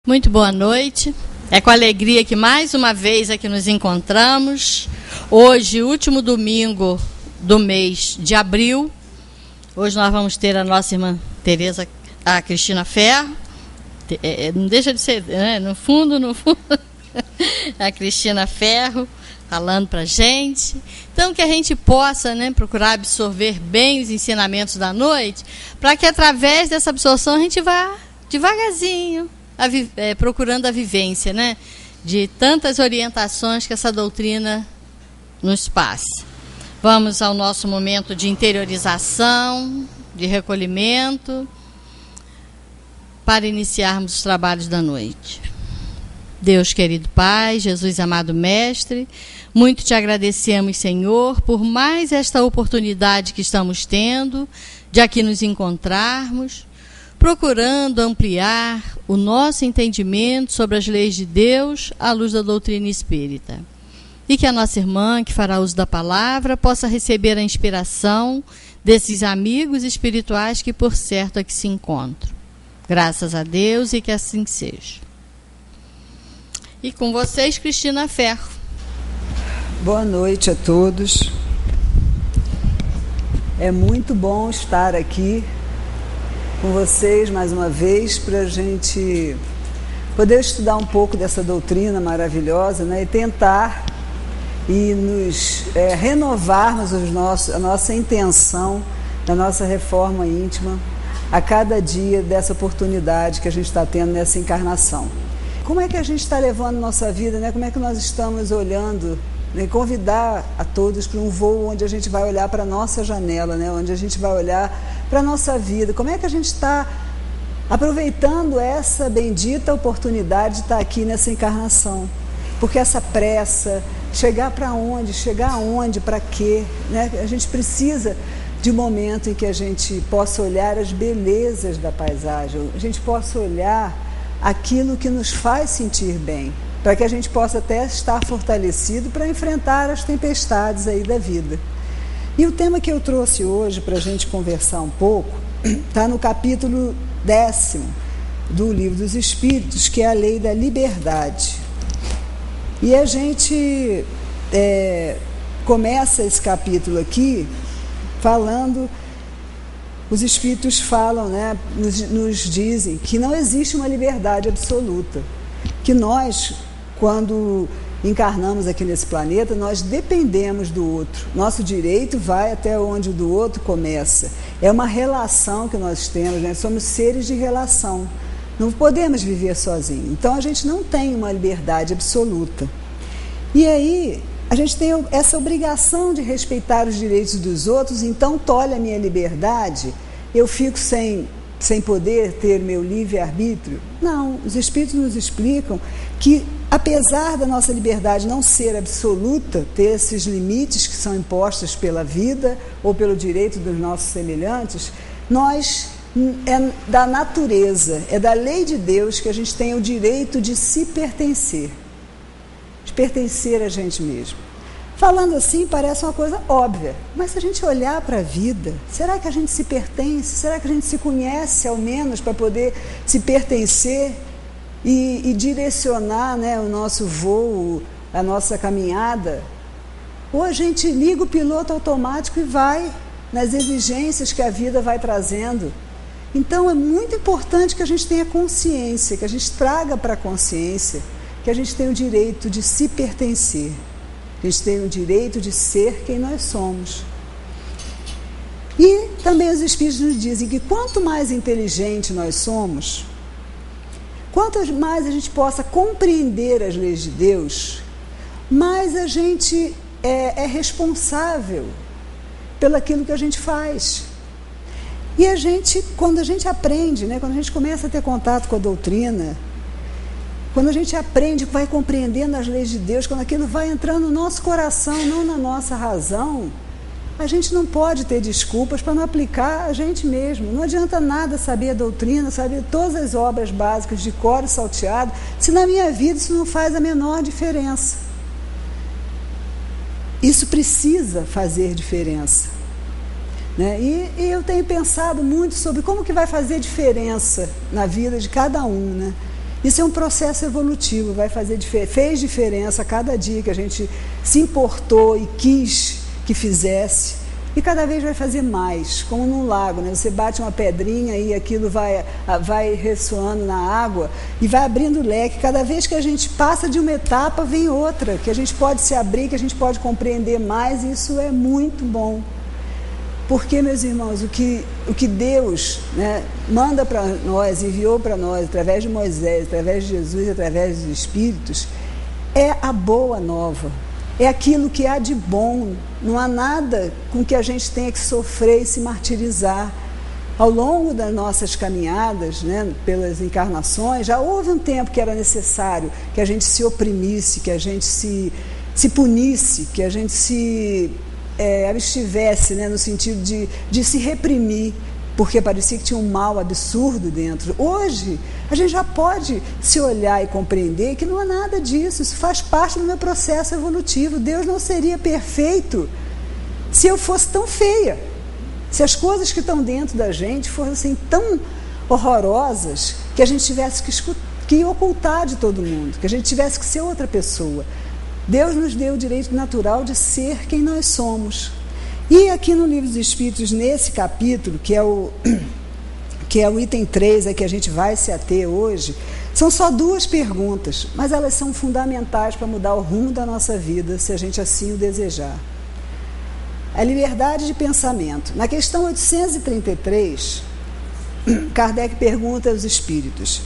Muito boa noite. É com alegria que mais uma vez aqui nos encontramos. Hoje, último domingo do mês de abril. Hoje nós vamos ter a nossa irmã Tereza, a Cristina Ferro. Não deixa de ser, né? No fundo, a Cristina Ferro falando para a gente. Então, que a gente possa, né, procurar absorver bem os ensinamentos da noite, para que através dessa absorção a gente vá devagarzinho, procurando a vivência, né, de tantas orientações que essa doutrina nos passa. Vamos ao nosso momento de interiorização, de recolhimento, para iniciarmos os trabalhos da noite. Deus querido Pai, Jesus amado Mestre, muito te agradecemos, Senhor, por mais esta oportunidade que estamos tendo de aqui nos encontrarmos, procurando ampliar o nosso entendimento sobre as leis de Deus à luz da doutrina espírita. E que a nossa irmã, que fará uso da palavra, possa receber a inspiração desses amigos espirituais que, por certo, aqui se encontram. Graças a Deus e que assim seja. E com vocês, Cristina Ferro. Boa noite a todos. É muito bom estar aqui com vocês mais uma vez para a gente poder estudar um pouco dessa doutrina maravilhosa, né, e tentar nos renovarmos a nossa intenção da nossa reforma íntima a cada dia dessa oportunidade que a gente está tendo nessa encarnação. Como é que a gente está levando a nossa vida, né? Como é que nós estamos olhando, né? Convidar a todos para um voo onde a gente vai olhar para a nossa janela, né? Onde a gente vai olhar para a nossa vida. Como é que a gente está aproveitando essa bendita oportunidade de estar aqui nessa encarnação? Porque essa pressa, chegar para onde, chegar aonde, para quê, né? A gente precisa de um momento em que a gente possa olhar as belezas da paisagem, a gente possa olhar aquilo que nos faz sentir bem, para que a gente possa até estar fortalecido para enfrentar as tempestades aí da vida. E o tema que eu trouxe hoje para a gente conversar um pouco está no capítulo 10º do Livro dos Espíritos, que é a lei da liberdade. E a gente começa esse capítulo aqui falando. Os Espíritos falam, né, nos dizem que não existe uma liberdade absoluta, que nós, quando encarnamos aqui nesse planeta, nós dependemos do outro. Nosso direito vai até onde o do outro começa. É uma relação que nós temos, né? Somos seres de relação. Não podemos viver sozinhos. Então, a gente não tem uma liberdade absoluta. E aí, a gente tem essa obrigação de respeitar os direitos dos outros, então tolhe a minha liberdade, eu fico sem poder ter meu livre-arbítrio? Não, os Espíritos nos explicam que, apesar da nossa liberdade não ser absoluta, ter esses limites que são impostos pela vida ou pelo direito dos nossos semelhantes, é da natureza, é da lei de Deus que a gente tem o direito de se pertencer. De pertencer a gente mesmo. Falando assim parece uma coisa óbvia, mas se a gente olhar para a vida, será que a gente se pertence? Será que a gente se conhece ao menos para poder se pertencer e direcionar, né, o nosso voo, a nossa caminhada? Ou a gente liga o piloto automático e vai nas exigências que a vida vai trazendo? Então é muito importante que a gente tenha consciência, que a gente traga para a consciência que a gente tem o direito de se pertencer, a gente tem o direito de ser quem nós somos. E também os Espíritos nos dizem que quanto mais inteligente nós somos, quanto mais a gente possa compreender as leis de Deus, mais a gente é responsável pelaquilo que a gente faz. E a gente, quando a gente aprende, né, quando a gente começa a ter contato com a doutrina, quando a gente aprende, vai compreendendo as leis de Deus, quando aquilo vai entrando no nosso coração, não na nossa razão, a gente não pode ter desculpas para não aplicar a gente mesmo. Não adianta nada saber a doutrina, saber todas as obras básicas de cor e salteado, se na minha vida isso não faz a menor diferença. Isso precisa fazer diferença. Né? E eu tenho pensado muito sobre como que vai fazer diferença na vida de cada um, né? Isso é um processo evolutivo, fez diferença a cada dia que a gente se importou e quis que fizesse, e cada vez vai fazer mais, como num lago, né? Você bate uma pedrinha e aquilo vai ressoando na água e vai abrindo leque. Cada vez que a gente passa de uma etapa, vem outra, que a gente pode se abrir, que a gente pode compreender mais, e isso é muito bom. Porque, meus irmãos, o que Deus, né, manda para nós, enviou para nós, através de Moisés, através de Jesus, através dos Espíritos, é a boa nova. É aquilo que há de bom. Não há nada com que a gente tenha que sofrer e se martirizar. Ao longo das nossas caminhadas, né, pelas encarnações, já houve um tempo que era necessário que a gente se oprimisse, que a gente se punisse, que a gente se abstivesse, né, no sentido de se reprimir, porque parecia que tinha um mal absurdo dentro. Hoje, a gente já pode se olhar e compreender que não há nada disso, isso faz parte do meu processo evolutivo. Deus não seria perfeito se eu fosse tão feia, se as coisas que estão dentro da gente fossem tão horrorosas que a gente tivesse que ocultar de todo mundo, que a gente tivesse que ser outra pessoa. Deus nos deu o direito natural de ser quem nós somos. E aqui no Livro dos Espíritos, nesse capítulo, que é o item 3, que a gente vai se ater hoje, são só 2 perguntas, mas elas são fundamentais para mudar o rumo da nossa vida, se a gente assim o desejar. A liberdade de pensamento. Na questão 833, Kardec pergunta aos espíritos: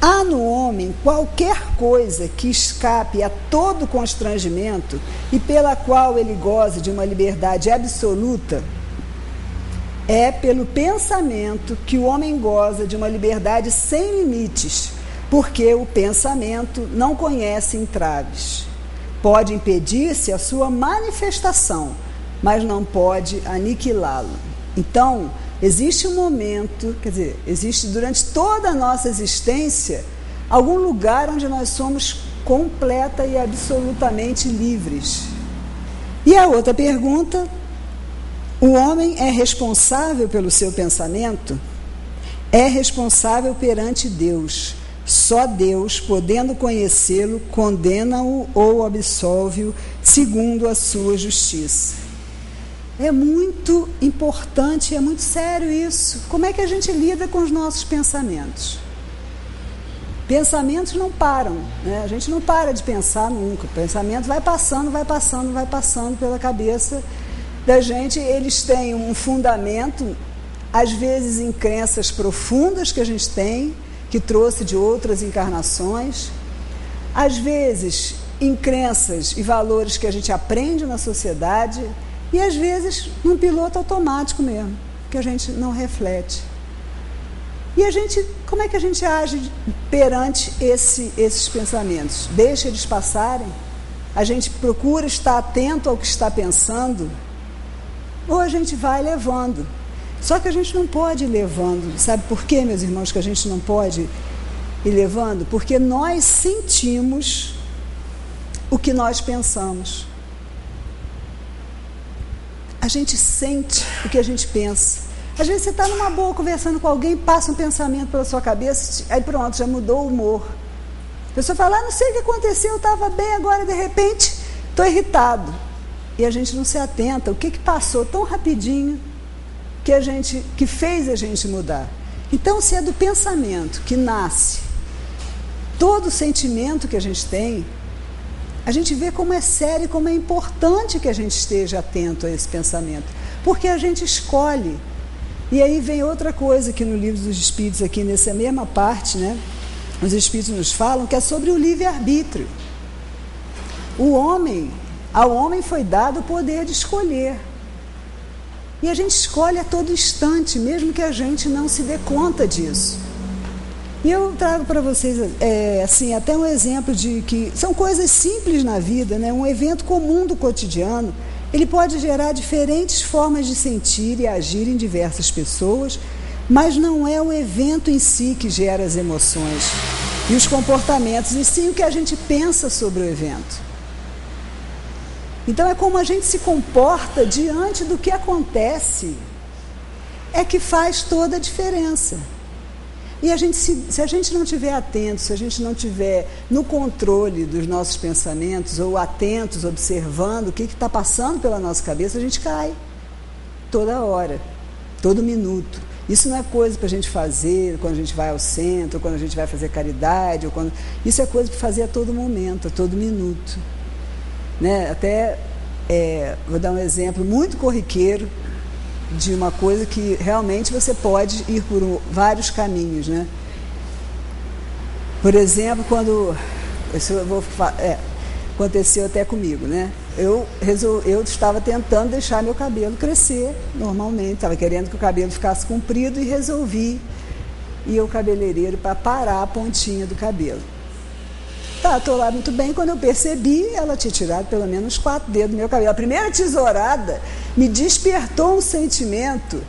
há no homem qualquer coisa que escape a todo constrangimento e pela qual ele goze de uma liberdade absoluta? É pelo pensamento que o homem goza de uma liberdade sem limites, porque o pensamento não conhece entraves. Pode impedir-se a sua manifestação, mas não pode aniquilá-lo. Então, existe um momento, quer dizer, existe durante toda a nossa existência algum lugar onde nós somos completa e absolutamente livres. E a outra pergunta: o homem é responsável pelo seu pensamento? É responsável perante Deus. Só Deus, podendo conhecê-lo, condena-o ou absolve-o segundo a sua justiça. É muito importante, é muito sério isso. Como é que a gente lida com os nossos pensamentos? Pensamentos não param, né? A gente não para de pensar nunca. O pensamento vai passando pela cabeça da gente. Eles têm um fundamento, às vezes em crenças profundas que a gente tem, que trouxe de outras encarnações, às vezes em crenças e valores que a gente aprende na sociedade, e às vezes num piloto automático mesmo, que a gente não reflete. E a gente, como é que a gente age perante esses pensamentos? Deixa eles passarem? A gente procura estar atento ao que está pensando? Ou a gente vai levando? Só que a gente não pode ir levando. Sabe por quê, meus irmãos, que a gente não pode ir levando? Porque nós sentimos o que nós pensamos. A gente sente o que a gente pensa. Às vezes você está numa boa conversando com alguém, passa um pensamento pela sua cabeça, aí pronto, já mudou o humor. A pessoa fala: não sei o que aconteceu, eu estava bem, agora de repente estou irritado. E a gente não se atenta, o que passou tão rapidinho que fez a gente mudar. Então, se é do pensamento que nasce todo o sentimento que a gente tem, a gente vê como é sério e como é importante que a gente esteja atento a esse pensamento, porque a gente escolhe. E aí vem outra coisa que no Livro dos Espíritos, aqui nessa mesma parte, né, os Espíritos nos falam, que é sobre o livre-arbítrio. Ao homem foi dado o poder de escolher. E a gente escolhe a todo instante, mesmo que a gente não se dê conta disso. E eu trago para vocês assim, até um exemplo de que são coisas simples na vida, né? Um evento comum do cotidiano, ele pode gerar diferentes formas de sentir e agir em diversas pessoas, mas não é o evento em si que gera as emoções e os comportamentos, e sim o que a gente pensa sobre o evento. Então é como a gente se comporta diante do que acontece, é que faz toda a diferença. E se a gente não estiver atento, se a gente não estiver no controle dos nossos pensamentos, ou atentos, observando o que está passando pela nossa cabeça, a gente cai toda hora, todo minuto. Isso não é coisa para a gente fazer quando a gente vai ao centro, quando a gente vai fazer caridade, isso é coisa para fazer a todo momento, a todo minuto. Né? Até vou dar um exemplo muito corriqueiro de uma coisa que realmente você pode ir por vários caminhos, né? Por exemplo, aconteceu até comigo, né? Eu estava tentando deixar meu cabelo crescer normalmente, estava querendo que o cabelo ficasse comprido e resolvi ir ao cabeleireiro para parar a pontinha do cabelo. Estou lá muito bem, quando eu percebi, ela tinha tirado pelo menos 4 dedos do meu cabelo. A primeira tesourada me despertou um sentimento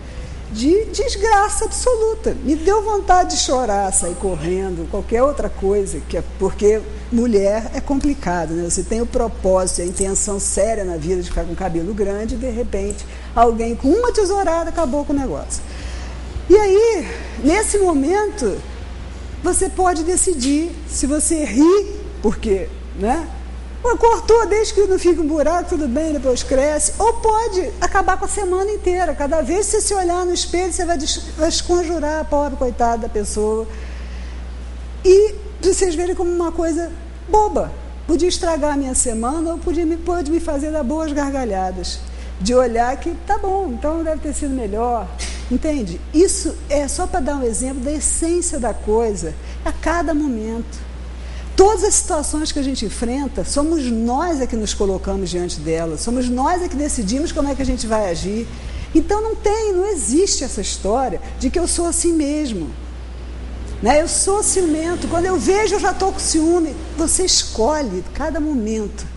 de desgraça absoluta. Me deu vontade de chorar, sair correndo, qualquer outra coisa, porque mulher é complicado, né? Você tem o propósito, a intenção séria na vida de ficar com cabelo grande e, de repente, alguém com uma tesourada acabou com o negócio. E aí, nesse momento, você pode decidir se você ri, porque, né? Cortou, desde que não fique um buraco, tudo bem, depois cresce. Ou pode acabar com a semana inteira. Cada vez que você se olhar no espelho, você vai desconjurar a pobre coitada da pessoa. E vocês verem como uma coisa boba. Podia estragar a minha semana ou pode me fazer dar boas gargalhadas. De olhar que, tá bom, então deve ter sido melhor. Entende? Isso é só para dar um exemplo da essência da coisa a cada momento. Todas as situações que a gente enfrenta, somos nós que nos colocamos diante delas, somos nós que decidimos como é que a gente vai agir. Então não existe essa história de que eu sou assim mesmo. Né? Eu sou ciumento, quando eu vejo eu já estou com ciúme. Você escolhe cada momento.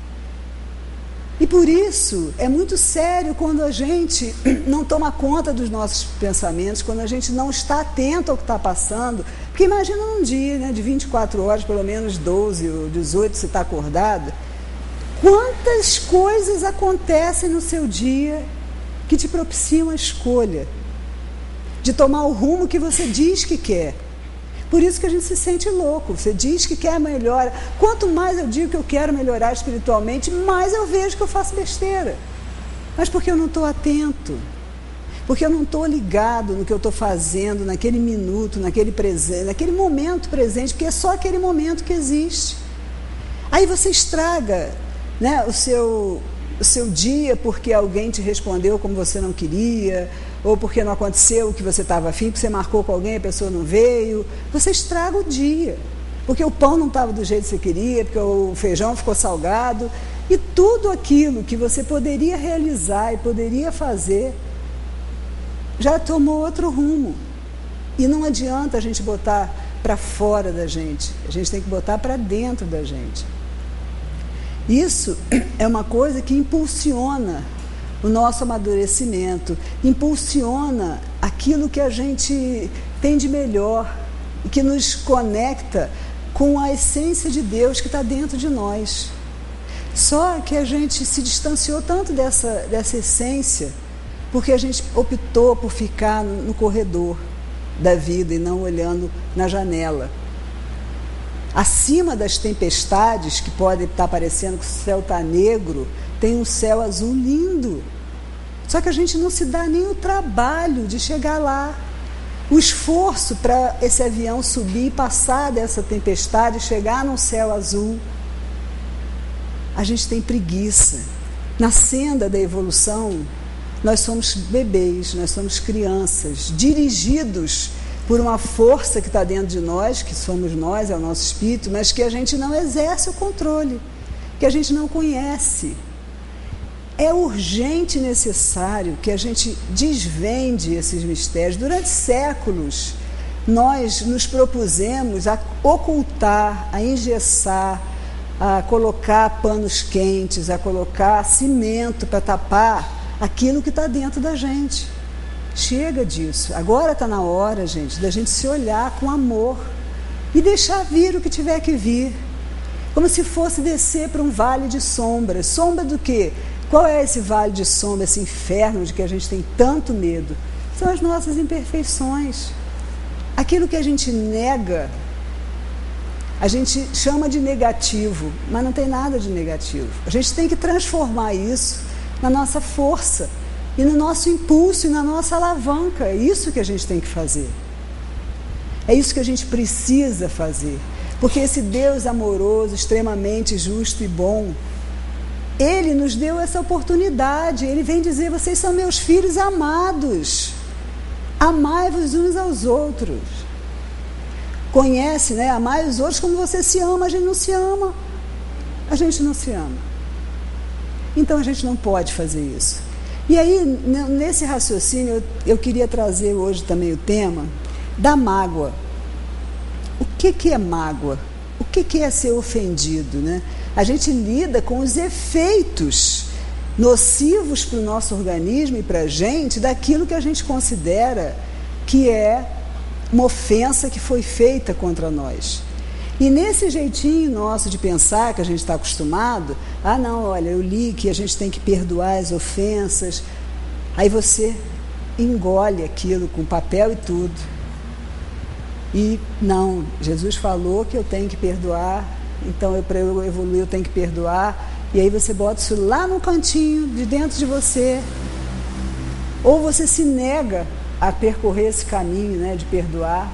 E por isso é muito sério quando a gente não toma conta dos nossos pensamentos, quando a gente não está atento ao que está passando. Porque imagina um dia, né, de 24 horas, pelo menos 12 ou 18, você está acordado. Quantas coisas acontecem no seu dia que te propiciam a escolha de tomar o rumo que você diz que quer. Por isso que a gente se sente louco. Você diz que quer melhora. Quanto mais eu digo que eu quero melhorar espiritualmente, mais eu vejo que eu faço besteira. Mas porque eu não estou atento. Porque eu não estou ligado no que eu estou fazendo naquele minuto, naquele presente, naquele momento presente, porque é só aquele momento que existe. Aí você estraga, né, o seu dia porque alguém te respondeu como você não queria, ou porque não aconteceu o que você estava afim, porque você marcou com alguém e a pessoa não veio. Você estraga o dia, porque o pão não estava do jeito que você queria, porque o feijão ficou salgado, e tudo aquilo que você poderia realizar e poderia fazer já tomou outro rumo. E não adianta a gente botar para fora da gente, a gente tem que botar para dentro da gente. Isso é uma coisa que impulsiona o nosso amadurecimento, impulsiona aquilo que a gente tem de melhor e que nos conecta com a essência de Deus que está dentro de nós. Só que a gente se distanciou tanto dessa essência porque a gente optou por ficar no corredor da vida e não olhando na janela. Acima das tempestades que podem estar parecendo que o céu está negro, tem um céu azul lindo. Só que a gente não se dá nem o trabalho de chegar lá. O esforço para esse avião subir e passar dessa tempestade e chegar num céu azul. A gente tem preguiça. Na senda da evolução, nós somos bebês, nós somos crianças, dirigidos por uma força que está dentro de nós, que somos nós, é o nosso espírito, mas que a gente não exerce o controle, que a gente não conhece. É urgente e necessário que a gente desvende esses mistérios. Durante séculos, nós nos propusemos a ocultar, a engessar, a colocar panos quentes, a colocar cimento para tapar aquilo que está dentro da gente. Chega disso. Agora está na hora, gente, da gente se olhar com amor e deixar vir o que tiver que vir. Como se fosse descer para um vale de sombras. Sombra do quê? Qual é esse vale de sombra, esse inferno de que a gente tem tanto medo? São as nossas imperfeições. Aquilo que a gente nega, a gente chama de negativo, mas não tem nada de negativo. A gente tem que transformar isso na nossa força, e no nosso impulso, e na nossa alavanca. É isso que a gente tem que fazer. É isso que a gente precisa fazer. Porque esse Deus amoroso, extremamente justo e bom, Ele nos deu essa oportunidade. Ele vem dizer: vocês são meus filhos amados. Amai-vos uns aos outros. Conhece, né? Amai os outros como você se ama. A gente não se ama. A gente não se ama. Então a gente não pode fazer isso. E aí, nesse raciocínio, eu queria trazer hoje também o tema da mágoa. O que é mágoa? O que é ser ofendido, né? A gente lida com os efeitos nocivos para o nosso organismo e para a gente daquilo que a gente considera que é uma ofensa que foi feita contra nós. E nesse jeitinho nosso de pensar, que a gente está acostumado, não, olha, eu li que a gente tem que perdoar as ofensas, aí você engole aquilo com papel e tudo. E não, Jesus falou que eu tenho que perdoar, então para eu evoluir eu tenho que perdoar, e aí você bota isso lá no cantinho, de dentro de você, ou você se nega a percorrer esse caminho, né, de perdoar,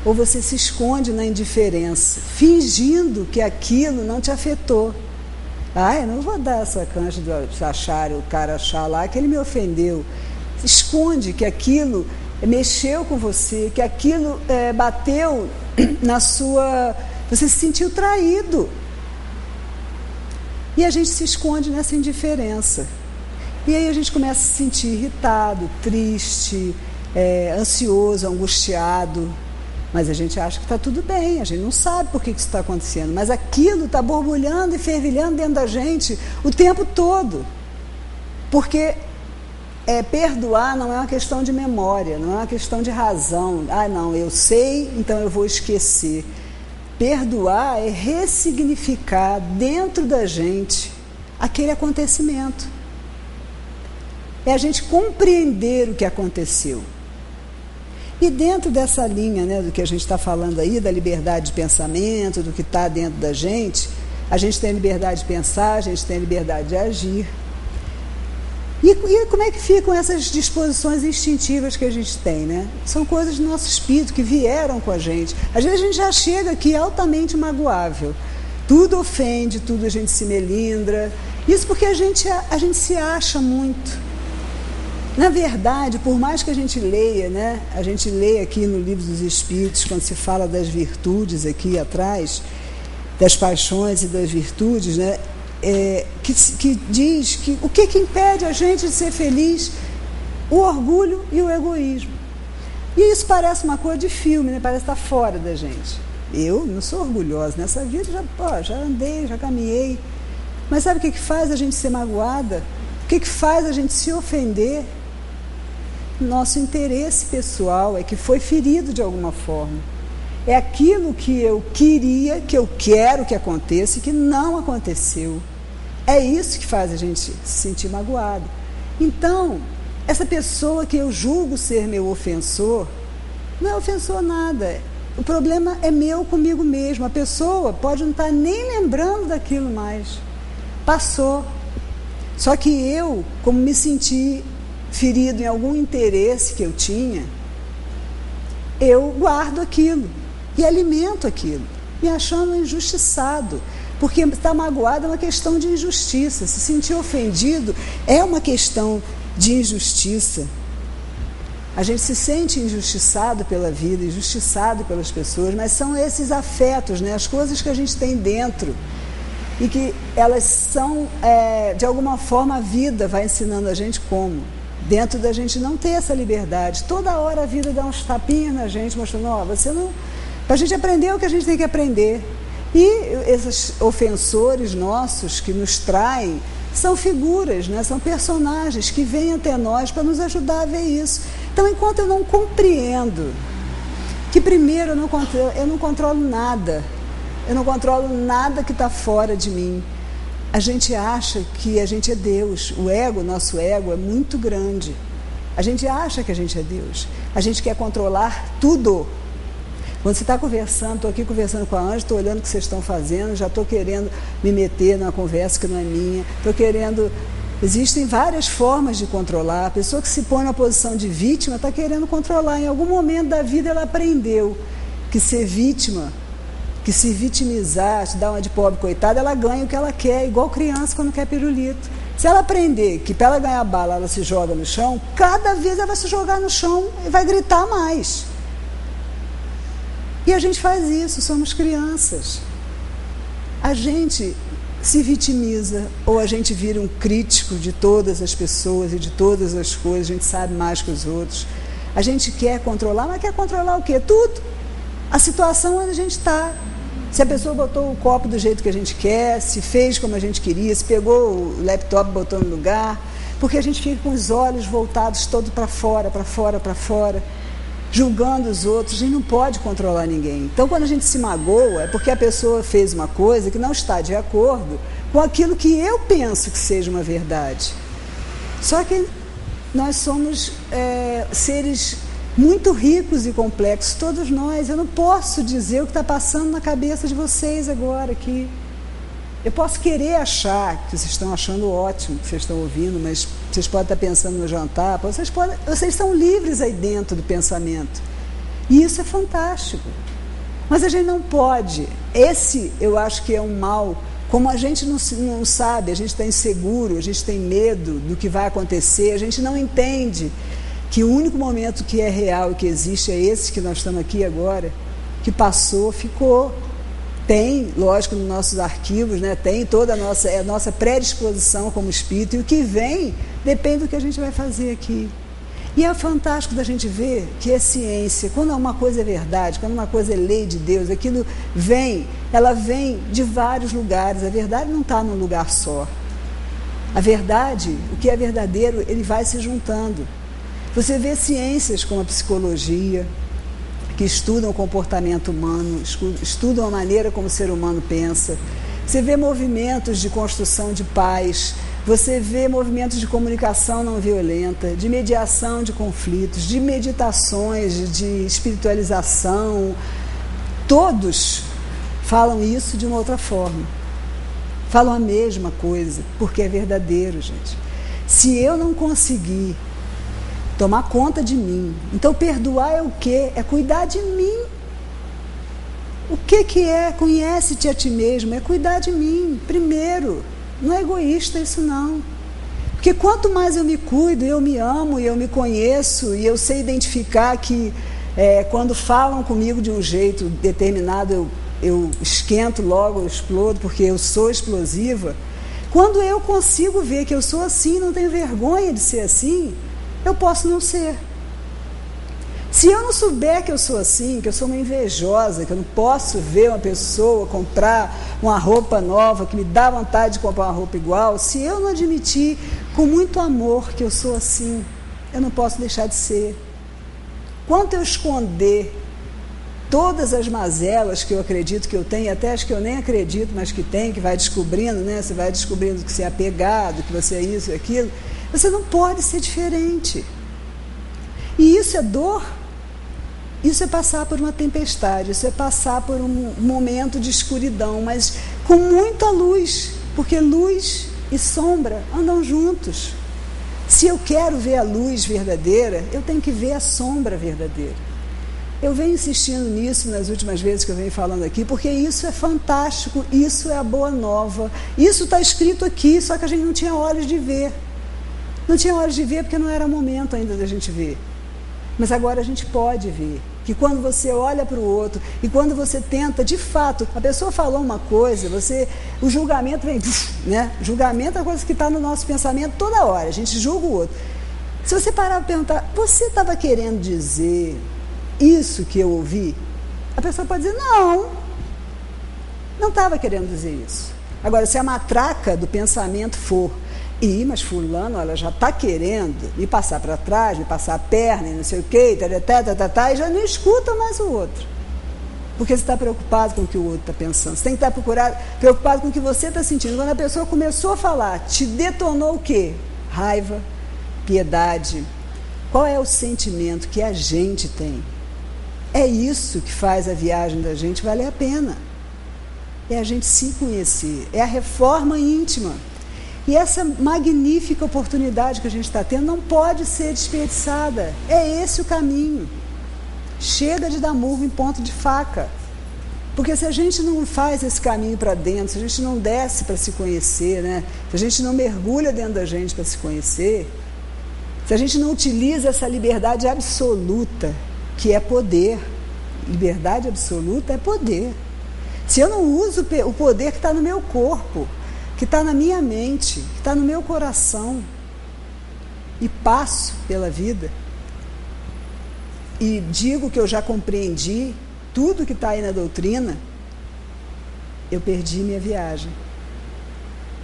ou você se esconde na indiferença, fingindo que aquilo não te afetou. Eu não vou dar essa cancha de o cara achar lá que ele me ofendeu. Esconde que aquilo mexeu com você, que aquilo bateu na sua... Você se sentiu traído. E a gente se esconde nessa indiferença. E aí a gente começa a se sentir irritado, triste, ansioso, angustiado. Mas a gente acha que está tudo bem, a gente não sabe por que isso está acontecendo. Mas aquilo está borbulhando e fervilhando dentro da gente o tempo todo. Porque perdoar não é uma questão de memória, não é uma questão de razão. Não, eu sei, então eu vou esquecer. Perdoar é ressignificar dentro da gente aquele acontecimento. É a gente compreender o que aconteceu. E dentro dessa linha, né, do que a gente está falando aí, da liberdade de pensamento, do que está dentro da gente, a gente tem a liberdade de pensar, a gente tem a liberdade de agir. E como é que ficam essas disposições instintivas que a gente tem, né? São coisas do nosso espírito que vieram com a gente. Às vezes a gente já chega aqui altamente magoável. Tudo ofende, tudo a gente se melindra. Isso porque a gente se acha muito. Na verdade, por mais que a gente leia, né? A gente lê aqui no Livro dos Espíritos, quando se fala das virtudes aqui atrás, das paixões e das virtudes, né? Que diz que o que impede a gente de ser feliz? O orgulho e o egoísmo. E isso parece uma coisa de filme, né? Parece estar fora da gente. Eu não sou orgulhosa nessa vida, já andei, já caminhei. Mas sabe o que faz a gente ser magoada? O que faz a gente se ofender? Nosso interesse pessoal é que foi ferido de alguma forma. É aquilo que eu queria, que eu quero que aconteça e que não aconteceu. É isso que faz a gente se sentir magoado. Então, essa pessoa que eu julgo ser meu ofensor, não é ofensor nada. O problema é meu comigo mesmo. A pessoa pode não estar nem lembrando daquilo mais. Passou. Só que eu, como me senti ferido em algum interesse que eu tinha, eu guardo aquilo e alimento aquilo, me achando injustiçado, porque estar magoado é uma questão de injustiça, se sentir ofendido é uma questão de injustiça. A gente se sente injustiçado pela vida, injustiçado pelas pessoas, mas são esses afetos, né, as coisas que a gente tem dentro, e que elas são, de alguma forma, a vida vai ensinando a gente como. Dentro da gente não ter essa liberdade. Toda hora a vida dá uns tapinhas na gente, mostrando, você não... Para a gente aprender o que a gente tem que aprender. E esses ofensores nossos que nos traem são figuras, né? São personagens que vêm até nós para nos ajudar a ver isso. Então, enquanto eu não compreendo que, primeiro, eu não controlo nada, eu não controlo nada que está fora de mim. A gente acha que a gente é Deus. O ego, nosso ego, é muito grande. A gente acha que a gente é Deus. A gente quer controlar tudo. Quando você está conversando, estou aqui conversando com a Ângela, estou olhando o que vocês estão fazendo, já estou querendo me meter numa conversa que não é minha, estou querendo... Existem várias formas de controlar. A pessoa que se põe na posição de vítima está querendo controlar. Em algum momento da vida ela aprendeu que ser vítima, que se vitimizar, te dar uma de pobre coitada, ela ganha o que ela quer, igual criança quando quer pirulito. Se ela aprender que para ela ganhar bala ela se joga no chão, cada vez ela vai se jogar no chão e vai gritar mais. E a gente faz isso, somos crianças. A gente se vitimiza, ou a gente vira um crítico de todas as pessoas e de todas as coisas, a gente sabe mais que os outros. A gente quer controlar, mas quer controlar o quê? Tudo. A situação onde a gente está. Se a pessoa botou o copo do jeito que a gente quer, se fez como a gente queria, se pegou o laptop e botou no lugar, porque a gente fica com os olhos voltados todos para fora, para fora, para fora, julgando os outros. A gente não pode controlar ninguém. Então, quando a gente se magoa, é porque a pessoa fez uma coisa que não está de acordo com aquilo que eu penso que seja uma verdade. Só que nós somos seres muito ricos e complexos, todos nós. Eu não posso dizer o que está passando na cabeça de vocês agora aqui. Eu posso querer achar que vocês estão achando ótimo, que vocês estão ouvindo, mas vocês podem estar pensando no jantar, vocês estão livres aí dentro do pensamento. E isso é fantástico. Mas a gente não pode. Esse, eu acho que é um mal. Como a gente não sabe, a gente está inseguro, a gente tem medo do que vai acontecer, a gente não entende que o único momento que é real e que existe é esse que nós estamos aqui agora, que passou, ficou. Tem, lógico, nos nossos arquivos, né, tem toda a nossa predisposição como espírito, e o que vem depende do que a gente vai fazer aqui. E é fantástico da gente ver que é ciência. Quando uma coisa é verdade, quando uma coisa é lei de Deus, aquilo vem, ela vem de vários lugares. A verdade não está num lugar só. A verdade, o que é verdadeiro, ele vai se juntando. Você vê ciências como a psicologia, que estudam o comportamento humano, estudam a maneira como o ser humano pensa. Você vê movimentos de construção de paz, você vê movimentos de comunicação não violenta, de mediação de conflitos, de meditações, de espiritualização. Todos falam isso de uma outra forma. Falam a mesma coisa, porque é verdadeiro, gente. Se eu não conseguir tomar conta de mim, então perdoar é o quê? É cuidar de mim. O que é? Conhece-te a ti mesmo, é cuidar de mim primeiro. Não é egoísta isso não. Porque quanto mais eu me cuido, eu me amo, e eu me conheço, e eu sei identificar que quando falam comigo de um jeito determinado, eu esquento logo, eu explodo, porque eu sou explosiva. Quando eu consigo ver que eu sou assim, não tenho vergonha de ser assim, eu posso não ser. Se eu não souber que eu sou assim, que eu sou uma invejosa, que eu não posso ver uma pessoa comprar uma roupa nova, que me dá vontade de comprar uma roupa igual, se eu não admitir com muito amor que eu sou assim, eu não posso deixar de ser. Quanto eu esconder todas as mazelas que eu acredito que eu tenho, até as que eu nem acredito, mas que tem, que vai descobrindo, né? Você vai descobrindo que você é apegado, que você é isso e aquilo. Você não pode ser diferente. E isso é dor. Isso é passar por uma tempestade, isso é passar por um momento de escuridão, mas com muita luz, porque luz e sombra andam juntos. Se eu quero ver a luz verdadeira, eu tenho que ver a sombra verdadeira. Eu venho insistindo nisso nas últimas vezes que eu venho falando aqui, porque isso é fantástico, isso é a boa nova, isso está escrito aqui, só que a gente não tinha olhos de ver. Não tinha olhos de ver porque não era momento ainda da gente ver. Mas agora a gente pode ver. Que quando você olha para o outro e quando você tenta, de fato, a pessoa falou uma coisa, o julgamento vem, né? Julgamento é uma coisa que está no nosso pensamento toda hora, a gente julga o outro. Se você parar para perguntar, você estava querendo dizer isso que eu ouvi? A pessoa pode dizer, não estava querendo dizer isso. Agora, se a matraca do pensamento for, mas fulano, ela já está querendo me passar para trás, me passar a perna e não sei o quê, e já não escuta mais o outro. Porque você está preocupado com o que o outro está pensando. Você tem que estar preocupado com o que você está sentindo. Quando a pessoa começou a falar, te detonou o quê? Raiva, piedade. Qual é o sentimento que a gente tem? É isso que faz a viagem da gente valer a pena. É a gente se conhecer, é a reforma íntima. E essa magnífica oportunidade que a gente está tendo não pode ser desperdiçada. É esse o caminho. Chega de dar murro em ponto de faca. Porque se a gente não faz esse caminho para dentro, se a gente não desce para se conhecer, né? Se a gente não mergulha dentro da gente para se conhecer, se a gente não utiliza essa liberdade absoluta, que é poder, liberdade absoluta é poder. Se eu não uso o poder que está no meu corpo, que está na minha mente, que está no meu coração, e passo pela vida, e digo que eu já compreendi tudo que está aí na doutrina, eu perdi minha viagem.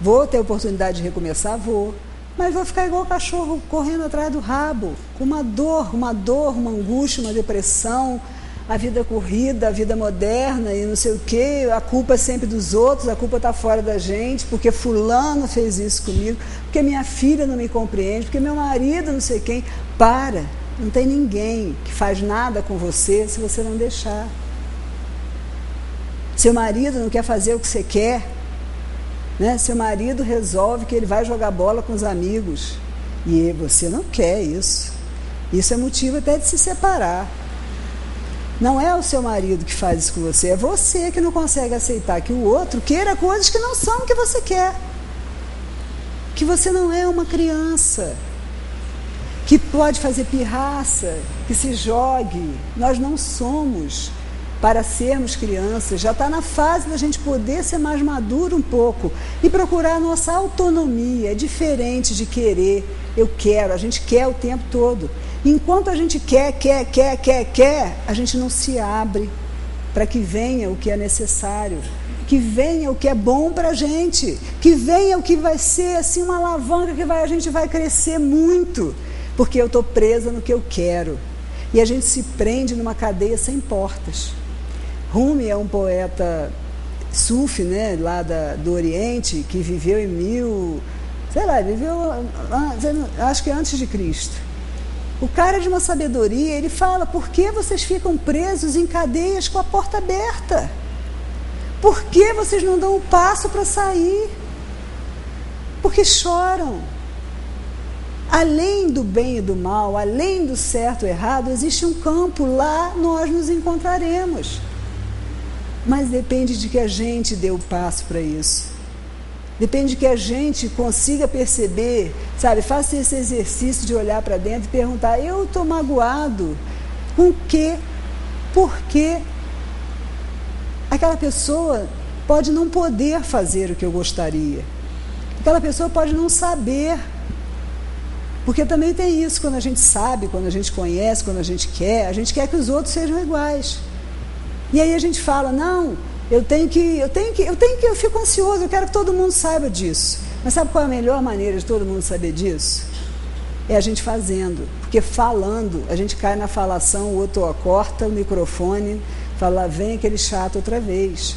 Vou ter oportunidade de recomeçar? Vou. Mas vou ficar igual o cachorro correndo atrás do rabo, com uma dor, uma angústia, uma depressão, a vida corrida, a vida moderna e não sei o quê, a culpa é sempre dos outros, a culpa está fora da gente, porque fulano fez isso comigo, porque minha filha não me compreende, porque meu marido não sei quem. Para, não tem ninguém que faz nada com você se você não deixar. Seu marido não quer fazer o que você quer, né? Seu marido resolve que ele vai jogar bola com os amigos e você não quer isso. Isso é motivo até de se separar. Não é o seu marido que faz isso com você, é você que não consegue aceitar que o outro queira coisas que não são o que você quer. Que você não é uma criança que pode fazer pirraça, que se jogue. Nós não somos para sermos crianças, já está na fase da gente poder ser mais maduro um pouco e procurar a nossa autonomia. É diferente de querer, eu quero, a gente quer o tempo todo. Enquanto a gente quer, a gente não se abre para que venha o que é necessário, que venha o que é bom para a gente, que venha o que vai ser assim uma alavanca que a gente vai crescer muito, porque eu estou presa no que eu quero. E a gente se prende numa cadeia sem portas. Rumi é um poeta sufi, né, lá do Oriente, que viveu acho que antes de Cristo. O cara de uma sabedoria, ele fala: por que vocês ficam presos em cadeias com a porta aberta? Por que vocês não dão um passo para sair? Porque choram. Além do bem e do mal, além do certo e errado, existe um campo, lá nós nos encontraremos. Mas depende de que a gente dê o passo para isso. Depende de que a gente consiga perceber, sabe? Faça esse exercício de olhar para dentro e perguntar: eu estou magoado com o quê? Por quê? Aquela pessoa pode não poder fazer o que eu gostaria. Aquela pessoa pode não saber. Porque também tem isso, quando a gente sabe, quando a gente conhece, quando a gente quer que os outros sejam iguais. E aí a gente fala: não, eu fico ansioso, eu quero que todo mundo saiba disso. Mas sabe qual é a melhor maneira de todo mundo saber disso? É a gente fazendo. Porque falando, a gente cai na falação, o outro corta o microfone, fala: vem aquele chato outra vez.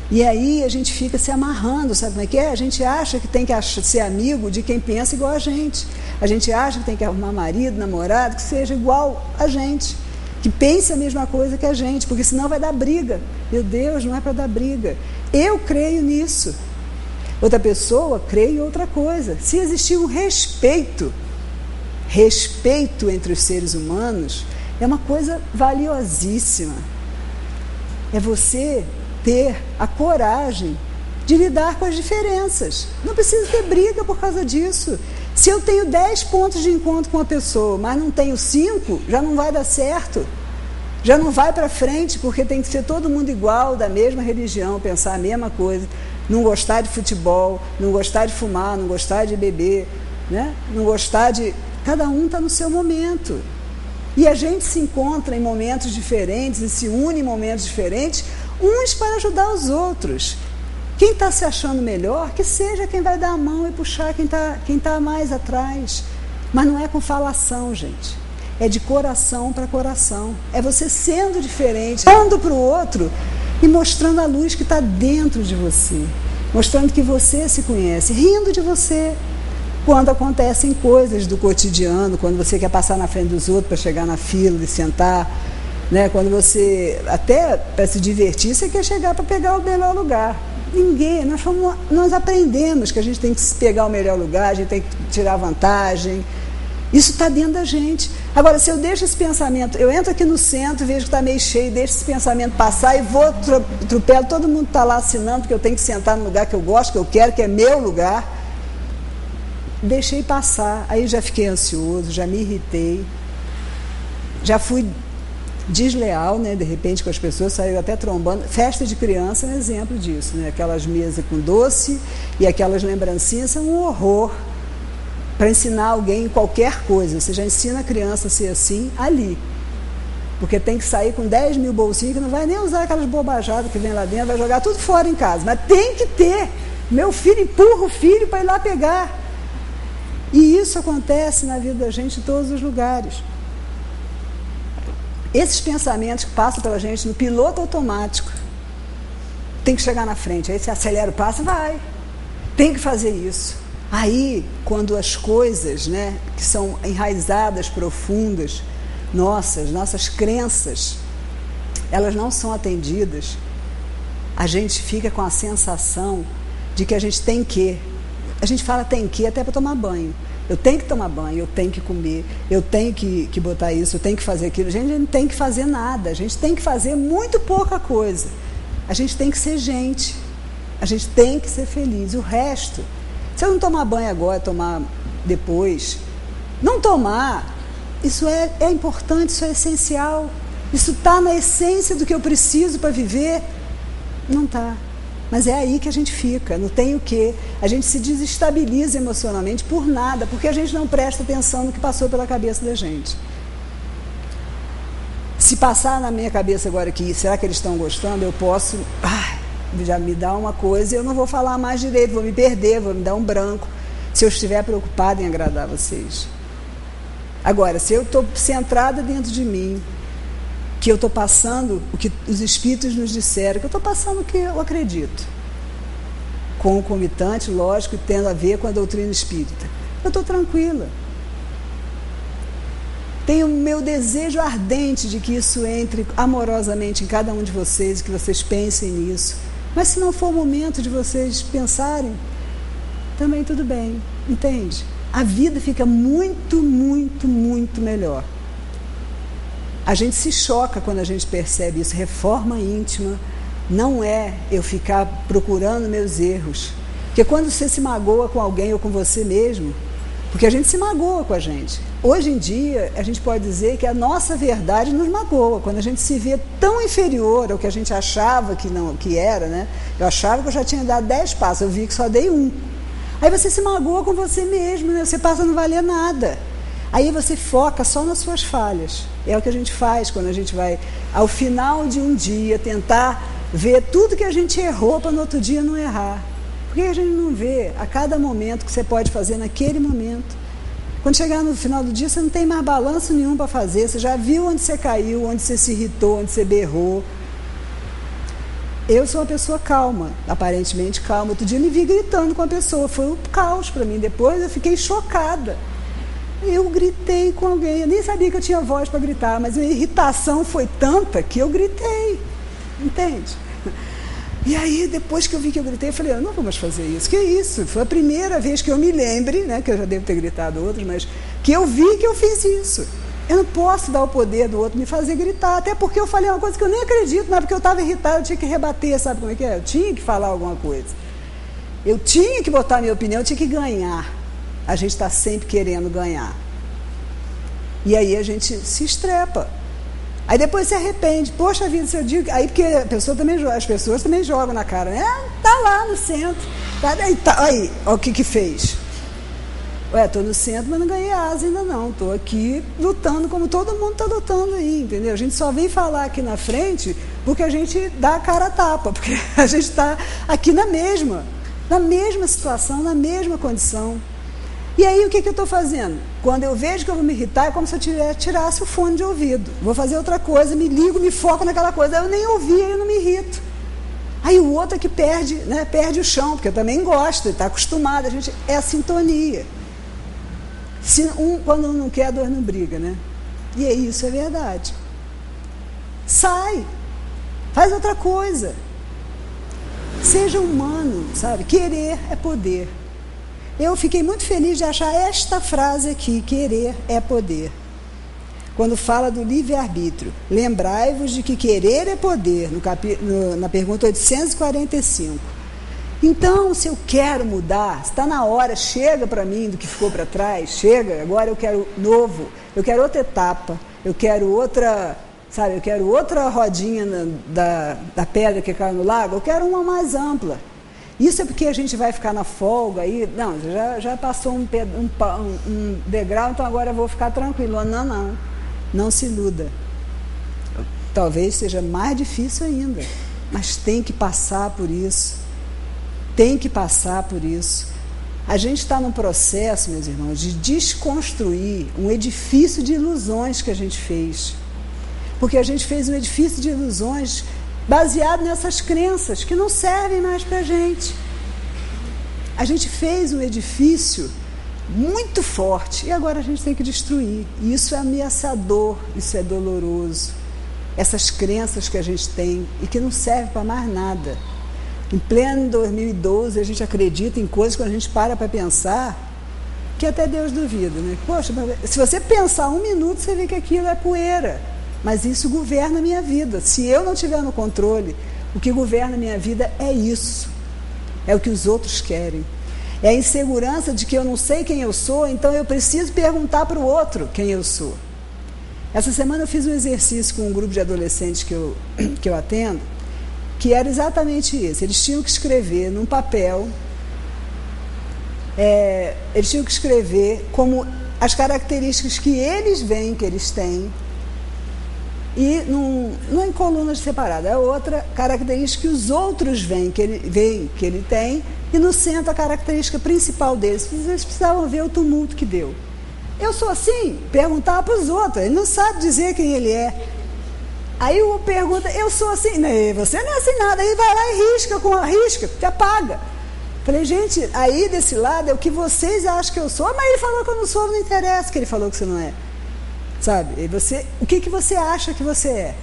E aí a gente fica se amarrando, sabe como é que é? A gente acha que tem que ser amigo de quem pensa igual a gente. A gente acha que tem que arrumar marido, namorado, que seja igual a gente, que pense a mesma coisa que a gente, porque senão vai dar briga. Meu Deus, não é para dar briga. Eu creio nisso. Outra pessoa crê em outra coisa. Se existir um respeito entre os seres humanos, é uma coisa valiosíssima. É você ter a coragem de lidar com as diferenças. Não precisa ter briga por causa disso. Se eu tenho 10 pontos de encontro com uma pessoa, mas não tenho 5, já não vai dar certo. Já não vai para frente, porque tem que ser todo mundo igual, da mesma religião, pensar a mesma coisa, não gostar de futebol, não gostar de fumar, não gostar de beber, né? Não gostar de... Cada um está no seu momento. E a gente se encontra em momentos diferentes e se une em momentos diferentes, uns para ajudar os outros. Quem está se achando melhor, que seja quem vai dar a mão e puxar quem tá mais atrás. Mas não é com falação, gente. É de coração para coração. É você sendo diferente, olhando para o outro e mostrando a luz que está dentro de você. Mostrando que você se conhece, rindo de você. quando acontecem coisas do cotidiano, quando você quer passar na frente dos outros para chegar na fila e sentar, né? Quando você, até para se divertir, você quer chegar para pegar o melhor lugar. Ninguém, nós aprendemos que a gente tem que pegar o melhor lugar, a gente tem que tirar vantagem. Isso está dentro da gente. Agora, se eu deixo esse pensamento, eu entro aqui no centro, vejo que está meio cheio, deixo esse pensamento passar e vou, atropelo, todo mundo está lá assinando porque eu tenho que sentar no lugar que eu gosto, que eu quero, que é meu lugar. Deixei passar, aí já fiquei ansioso, já me irritei, já fui desleal, né, de repente com as pessoas, saiu até trombando. Festa de criança é um exemplo disso, né? Aquelas mesas com doce e aquelas lembrancinhas são um horror para ensinar alguém qualquer coisa. Você já ensina a criança a ser assim ali, porque tem que sair com 10 mil bolsinhos, que não vai nem usar aquelas bobajadas que vem lá dentro, vai jogar tudo fora em casa, mas tem que ter. Meu filho empurra o filho para ir lá pegar, e isso acontece na vida da gente em todos os lugares. Esses pensamentos que passam pela gente no piloto automático, tem que chegar na frente, aí você acelera o passo, vai, tem que fazer isso. Aí, quando as coisas, né, que são enraizadas, profundas, nossas crenças, elas não são atendidas, a gente fica com a sensação de que a gente tem que. A gente fala tem que até para tomar banho. Eu tenho que tomar banho, eu tenho que comer, eu tenho que botar isso, eu tenho que fazer aquilo. A gente não tem que fazer nada, a gente tem que fazer muito pouca coisa. A gente tem que ser gente, a gente tem que ser feliz. O resto, se eu não tomar banho agora, tomar depois, não tomar, isso é importante, isso é essencial. Isso está na essência do que eu preciso para viver. Não está. Mas é aí que a gente fica, não tem o quê. A gente se desestabiliza emocionalmente por nada, porque a gente não presta atenção no que passou pela cabeça da gente. Se passar na minha cabeça agora aqui, será que eles estão gostando? Eu posso, já me dá uma coisa e eu não vou falar mais direito, vou me perder, vou me dar um branco, se eu estiver preocupada em agradar vocês. Agora, se eu estou centrada dentro de mim, que eu estou passando o que os espíritos nos disseram, que eu estou passando o que eu acredito, concomitante, lógico, tendo a ver com a doutrina espírita, eu estou tranquila. Tenho o meu desejo ardente de que isso entre amorosamente em cada um de vocês, que vocês pensem nisso. Mas se não for o momento de vocês pensarem, também tudo bem, entende? A vida fica muito, muito, muito melhor. A gente se choca quando a gente percebe isso. Reforma íntima não é eu ficar procurando meus erros. Porque quando você se magoa com alguém ou com você mesmo, porque a gente se magoa com a gente. Hoje em dia, a gente pode dizer que a nossa verdade nos magoa. Quando a gente se vê tão inferior ao que a gente achava que era, né? Eu achava que eu já tinha dado 10 passos, eu vi que só dei 1. Aí você se magoa com você mesmo, né? Você passa a não valer nada. Aí você foca só nas suas falhas. É o que a gente faz quando a gente vai, ao final de um dia, tentar ver tudo que a gente errou para no outro dia não errar. Por que a gente não vê a cada momento que você pode fazer naquele momento? Quando chegar no final do dia, você não tem mais balanço nenhum para fazer. Você já viu onde você caiu, onde você se irritou, onde você berrou. Eu sou uma pessoa calma, aparentemente calma. Outro dia eu me vi gritando com a pessoa. Foi um caos para mim. Depois eu fiquei chocada. Eu gritei com alguém, eu nem sabia que eu tinha voz para gritar, mas a irritação foi tanta que eu gritei, entende? E aí, depois que eu vi que eu gritei, eu falei, eu não vou mais fazer isso. Que isso? Foi a primeira vez que eu me lembre, né, que eu já devo ter gritado outros, mas que eu vi que eu fiz isso. Eu não posso dar o poder do outro me fazer gritar, até porque eu falei uma coisa que eu nem acredito, não é porque eu estava irritada, eu tinha que rebater, sabe como é que é? Eu tinha que falar alguma coisa. Eu tinha que botar a minha opinião, eu tinha que ganhar. A gente está sempre querendo ganhar. E aí a gente se estrepa. Aí depois se arrepende. Poxa vida, se eu digo... Aí porque as pessoas também jogam na cara, né? Tá lá no centro. Aí, olha o que fez. Ué, estou no centro, mas não ganhei asa ainda não. Estou aqui lutando como todo mundo está lutando aí, entendeu? A gente só vem falar aqui na frente porque a gente dá a cara a tapa. Porque a gente está aqui na mesma situação, na mesma condição. E aí, o que eu estou fazendo? Quando eu vejo que eu vou me irritar, é como se eu tirasse o fone de ouvido. Vou fazer outra coisa, me ligo, me foco naquela coisa. Eu nem ouvi, aí eu não me irrito. Aí o outro é que perde, né, perde o chão, porque eu também gosto, está acostumado. A gente é a sintonia. Quando um não quer, a dois não briga, né? E isso é verdade. Sai, faz outra coisa. Seja humano, sabe? Querer é poder. Eu fiquei muito feliz de achar esta frase aqui, querer é poder. Quando fala do livre-arbítrio, lembrai-vos de que querer é poder, na pergunta 845. Então, se eu quero mudar, está na hora, chega para mim do que ficou para trás, chega, agora eu quero novo, eu quero outra etapa, eu quero outra, sabe, eu quero outra rodinha da pedra que caiu no lago, eu quero uma mais ampla. Isso é porque a gente vai ficar na folga aí, não, já passou um degrau, então agora eu vou ficar tranquilo. Não se iluda. Talvez seja mais difícil ainda, mas tem que passar por isso. Tem que passar por isso. A gente está num processo, meus irmãos, de desconstruir um edifício de ilusões que a gente fez. Porque a gente fez um edifício de ilusões baseado nessas crenças que não servem mais para a gente. A gente fez um edifício muito forte e agora a gente tem que destruir. E isso é ameaçador, isso é doloroso. Essas crenças que a gente tem e que não servem para mais nada. Em pleno 2012, a gente acredita em coisas que a gente para pensar que até Deus duvida, né? Poxa, se você pensar um minuto, você vê que aquilo é poeira. Mas isso governa a minha vida. Se eu não estiver no controle, o que governa a minha vida é isso. É o que os outros querem. É a insegurança de que eu não sei quem eu sou, então eu preciso perguntar para o outro quem eu sou. Essa semana eu fiz um exercício com um grupo de adolescentes que eu atendo, que era exatamente isso. Eles tinham que escrever num papel, eles tinham que escrever como as características que eles veem que eles têm, e não em colunas separadas, é outra característica que os outros veem que ele tem, e no centro a característica principal deles. Eles precisavam ver o tumulto que deu. Eu sou assim? Perguntava para os outros, ele não sabe dizer quem ele é. Aí o pergunta, eu sou assim? Não, você não é assim nada. Aí vai lá e risca, te apaga. Falei, gente, aí desse lado é o que vocês acham que eu sou, mas ele falou que eu não sou, não interessa que ele falou que você não é. Sabe? E o que você acha que você é?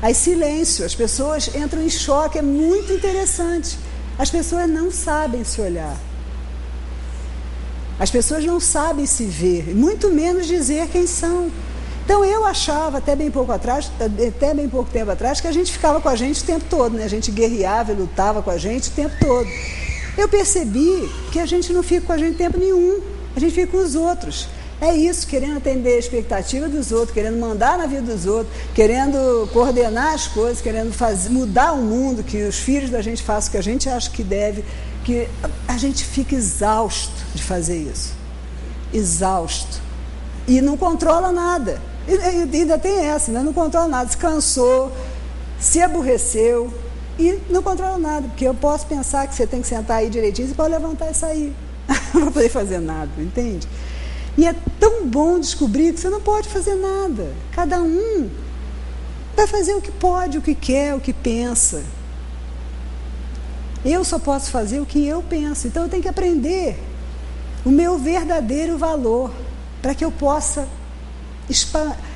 Aí silêncio, as pessoas entram em choque, é muito interessante. As pessoas não sabem se olhar. As pessoas não sabem se ver, muito menos dizer quem são. Então eu achava, até bem pouco tempo atrás, que a gente ficava com a gente o tempo todo, né? A gente guerreava e lutava com a gente o tempo todo. Eu percebi que a gente não fica com a gente tempo nenhum, a gente fica com os outros. É isso, querendo atender a expectativa dos outros, querendo mandar na vida dos outros, querendo coordenar as coisas, querendo mudar o mundo, que os filhos da gente façam o que a gente acha que deve, que a gente fica exausto de fazer isso. Exausto. E não controla nada. E ainda tem essa, né? Não controla nada. Se cansou, se aborreceu e não controla nada. Porque eu posso pensar que você tem que sentar aí direitinho, você pode levantar e sair. Não vou poder fazer nada, entende? E é tão bom descobrir que você não pode fazer nada. Cada um vai fazer o que pode, o que quer, o que pensa. Eu só posso fazer o que eu penso. Então eu tenho que aprender o meu verdadeiro valor para que eu possa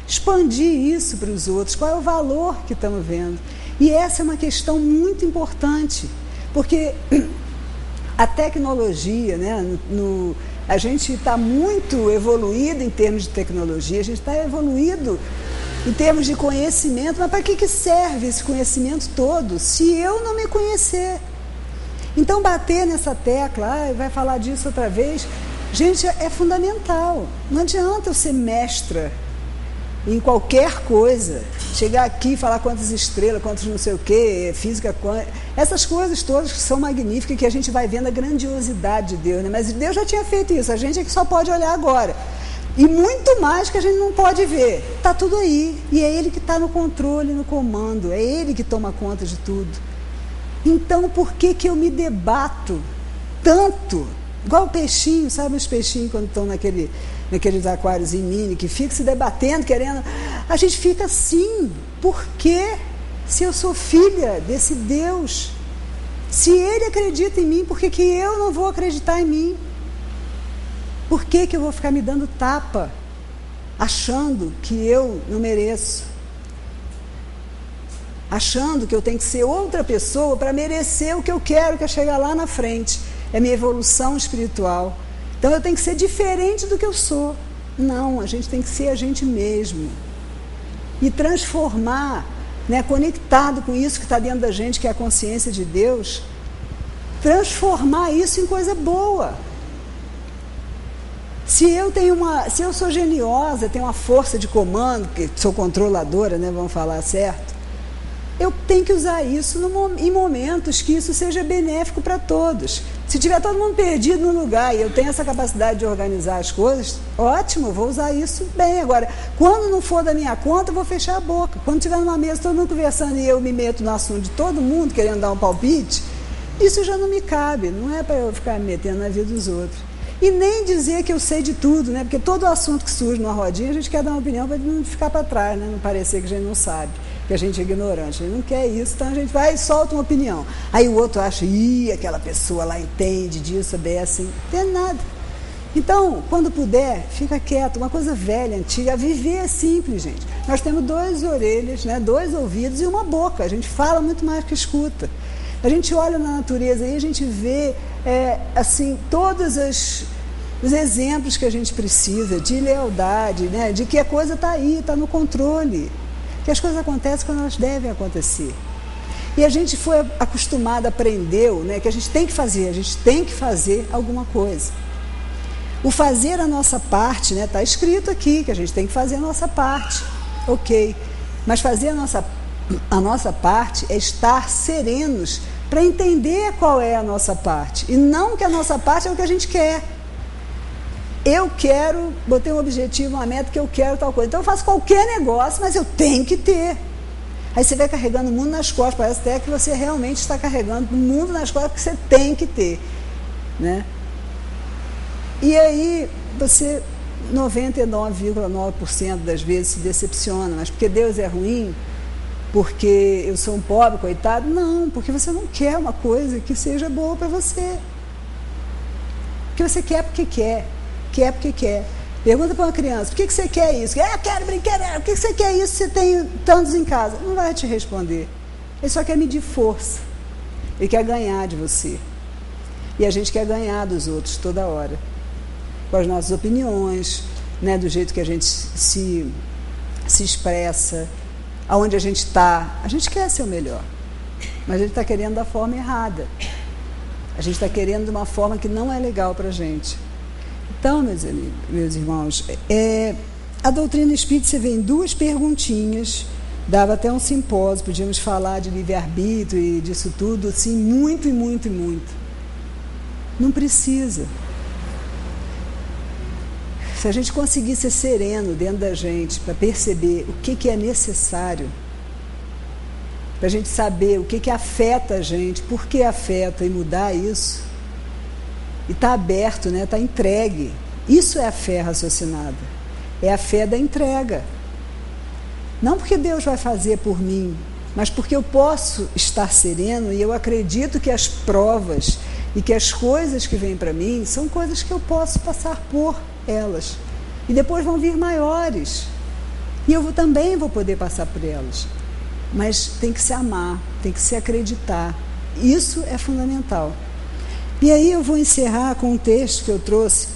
expandir isso para os outros. Qual é o valor que estamos vendo? E essa é uma questão muito importante, porque a tecnologia, né, a gente está muito evoluído em termos de tecnologia, a gente está evoluído em termos de conhecimento, mas para que serve esse conhecimento todo se eu não me conhecer? Então bater nessa tecla, vai falar disso outra vez, gente, é fundamental. Não adianta eu ser mestra em qualquer coisa, chegar aqui e falar quantas estrelas, quantos não sei o quê, física quântica, essas coisas todas que são magníficas, que a gente vai vendo a grandiosidade de Deus, né? Mas Deus já tinha feito isso, a gente é que só pode olhar agora. E muito mais que a gente não pode ver. Está tudo aí. E é Ele que está no controle, no comando. É Ele que toma conta de tudo. Então, por que eu me debato tanto? Igual o peixinho, sabe os peixinhos quando estão naqueles aquários mini, que ficam se debatendo, querendo... A gente fica assim. Por quê? Se eu sou filha desse Deus, se Ele acredita em mim, por que eu não vou acreditar em mim? Por que eu vou ficar me dando tapa, achando que eu não mereço? Achando que eu tenho que ser outra pessoa para merecer o que eu quero, que é chegar lá na frente. É minha evolução espiritual. Então eu tenho que ser diferente do que eu sou. Não, a gente tem que ser a gente mesmo. E transformar, né, conectado com isso que está dentro da gente, que é a consciência de Deus, transformar isso em coisa boa. Se eu sou geniosa, tenho uma força de comando, que sou controladora, né, vamos falar certo, eu tenho que usar isso em momentos que isso seja benéfico para todos. Se tiver todo mundo perdido no lugar e eu tenho essa capacidade de organizar as coisas, ótimo, eu vou usar isso bem. Agora, quando não for da minha conta, eu vou fechar a boca. Quando estiver numa mesa, todo mundo conversando e eu me meto no assunto de todo mundo, querendo dar um palpite, isso já não me cabe, não é para eu ficar me metendo na vida dos outros. E nem dizer que eu sei de tudo, né? Porque todo assunto que surge numa rodinha, a gente quer dar uma opinião para não ficar para trás, né? Não parecer que a gente não sabe, que a gente é ignorante. A gente não quer isso, então a gente vai e solta uma opinião. Aí o outro acha, aquela pessoa lá entende disso, bem assim. Não tem nada. Então, quando puder, fica quieto. Uma coisa velha, antiga, viver é simples, gente. Nós temos 2 orelhas, né? 2 ouvidos e uma boca. A gente fala muito mais que escuta. A gente olha na natureza e a gente vê, assim, todos os exemplos que a gente precisa de lealdade, né? De que a coisa está aí, está no controle. Que as coisas acontecem quando elas devem acontecer. E a gente foi acostumado, aprendeu, né? Que a gente tem que fazer alguma coisa. O fazer a nossa parte, né? Está escrito aqui que a gente tem que fazer a nossa parte. Ok. Mas fazer a nossa parte é estar serenos para entender qual é a nossa parte. E não que a nossa parte é o que a gente quer. Eu quero, botei um objetivo, uma meta que eu quero tal coisa. Então eu faço qualquer negócio, mas eu tenho que ter. Aí você vai carregando o mundo nas costas, parece até que você realmente está carregando o mundo nas costas, que você tem que ter, né? E aí você 99,9% das vezes se decepciona, mas porque Deus é ruim, porque eu sou um pobre, coitado? Não, porque você não quer uma coisa que seja boa para você. Porque você quer porque quer. Quer porque quer. Pergunta para uma criança, por que você quer isso? Eu quero brincar, por que você quer isso se você tem tantos em casa? Não vai te responder. Ele só quer medir força. Ele quer ganhar de você. E a gente quer ganhar dos outros toda hora. Com as nossas opiniões, né, do jeito que a gente se expressa, aonde a gente está. A gente quer ser o melhor, mas a gente está querendo da forma errada. A gente está querendo de uma forma que não é legal para a gente. Então, meus irmãos, a doutrina espírita, você vê em 2 perguntinhas, dava até um simpósio, podíamos falar de livre-arbítrio e disso tudo, assim, muito e muito e muito. Não precisa. Se a gente conseguir ser sereno dentro da gente, para perceber o que é necessário, para a gente saber o que afeta a gente, por que afeta e mudar isso, e está aberto, né? Está entregue. Isso é a fé raciocinada. É a fé da entrega. Não porque Deus vai fazer por mim, mas porque eu posso estar sereno e eu acredito que as provas e que as coisas que vêm para mim são coisas que eu posso passar por elas. E depois vão vir maiores. E eu também vou poder passar por elas. Mas tem que se amar, tem que se acreditar. Isso é fundamental. E aí eu vou encerrar com um texto que eu trouxe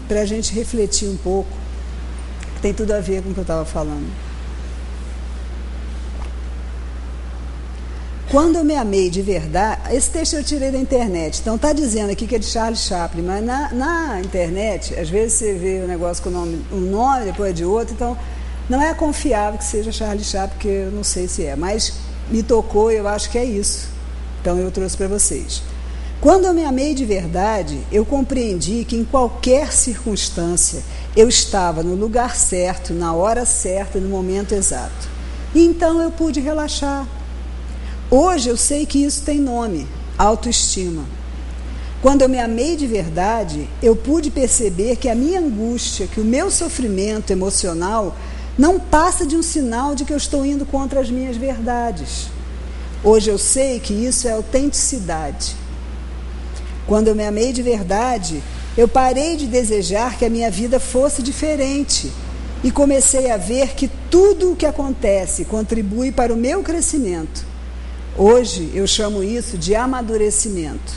para a gente refletir um pouco, que tem tudo a ver com o que eu estava falando. Quando eu me amei de verdade, esse texto eu tirei da internet, então está dizendo aqui que é de Charles Chaplin, mas na internet, às vezes você vê o negócio com um nome, depois é de outro, então não é confiável que seja Charles Chaplin, porque eu não sei se é, mas me tocou e eu acho que é isso, então eu trouxe para vocês. Quando eu me amei de verdade, eu compreendi que em qualquer circunstância eu estava no lugar certo, na hora certa, no momento exato. E então eu pude relaxar. Hoje eu sei que isso tem nome, autoestima. Quando eu me amei de verdade, eu pude perceber que a minha angústia, que o meu sofrimento emocional não passa de um sinal de que eu estou indo contra as minhas verdades. Hoje eu sei que isso é autenticidade. Quando eu me amei de verdade, eu parei de desejar que a minha vida fosse diferente e comecei a ver que tudo o que acontece contribui para o meu crescimento. Hoje eu chamo isso de amadurecimento.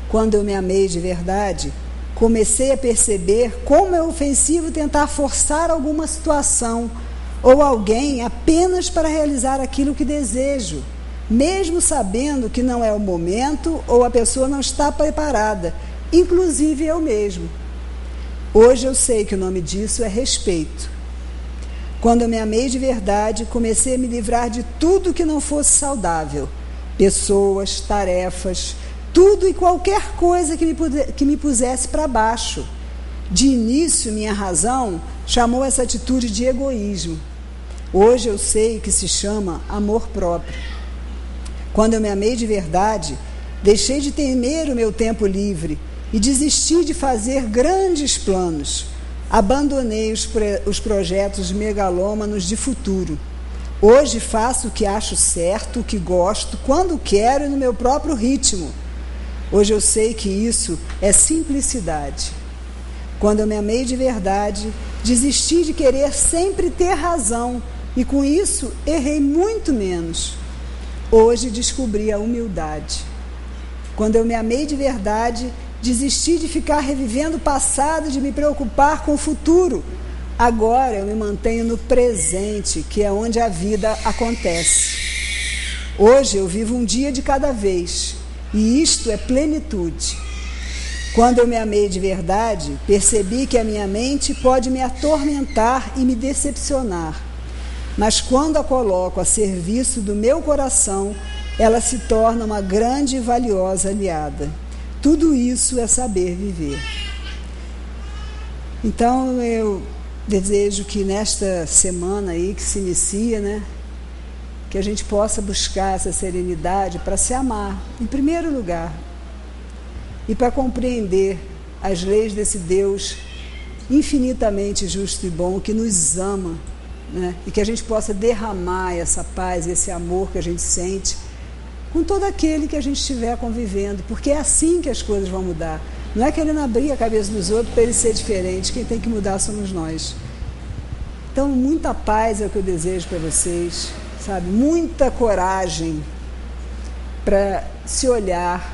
Quando eu me amei de verdade, comecei a perceber como é ofensivo tentar forçar alguma situação ou alguém apenas para realizar aquilo que desejo, mesmo sabendo que não é o momento ou a pessoa não está preparada, inclusive eu mesmo. Hoje eu sei que o nome disso é respeito. Quando eu me amei de verdade, comecei a me livrar de tudo que não fosse saudável, pessoas, tarefas, tudo e qualquer coisa que me pusesse para baixo. De início, minha razão chamou essa atitude de egoísmo. Hoje eu sei que se chama amor próprio. Quando eu me amei de verdade, deixei de temer o meu tempo livre e desisti de fazer grandes planos. Abandonei os projetos megalômanos de futuro. Hoje faço o que acho certo, o que gosto, quando quero e no meu próprio ritmo. Hoje eu sei que isso é simplicidade. Quando eu me amei de verdade, desisti de querer sempre ter razão e com isso errei muito menos. Hoje descobri a humildade. Quando eu me amei de verdade, desisti de ficar revivendo o passado, de me preocupar com o futuro. Agora eu me mantenho no presente, que é onde a vida acontece. Hoje eu vivo um dia de cada vez, e isto é plenitude. Quando eu me amei de verdade, percebi que a minha mente pode me atormentar e me decepcionar. Mas quando a coloco a serviço do meu coração, ela se torna uma grande e valiosa aliada. Tudo isso é saber viver. Então eu desejo que nesta semana aí que se inicia, né, que a gente possa buscar essa serenidade para se amar, em primeiro lugar, e para compreender as leis desse Deus infinitamente justo e bom, que nos ama, né, e que a gente possa derramar essa paz, esse amor que a gente sente com todo aquele que a gente estiver convivendo, porque é assim que as coisas vão mudar. Não é querendo abrir a cabeça dos outros para ele ser diferente, quem tem que mudar somos nós. Então, muita paz é o que eu desejo para vocês, sabe? Muita coragem para se olhar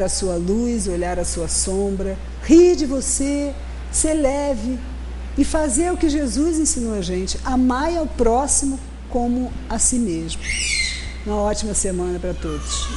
a sua luz, olhar a sua sombra, rir de você, ser leve e fazer o que Jesus ensinou a gente, amar ao próximo como a si mesmo. Uma ótima semana para todos.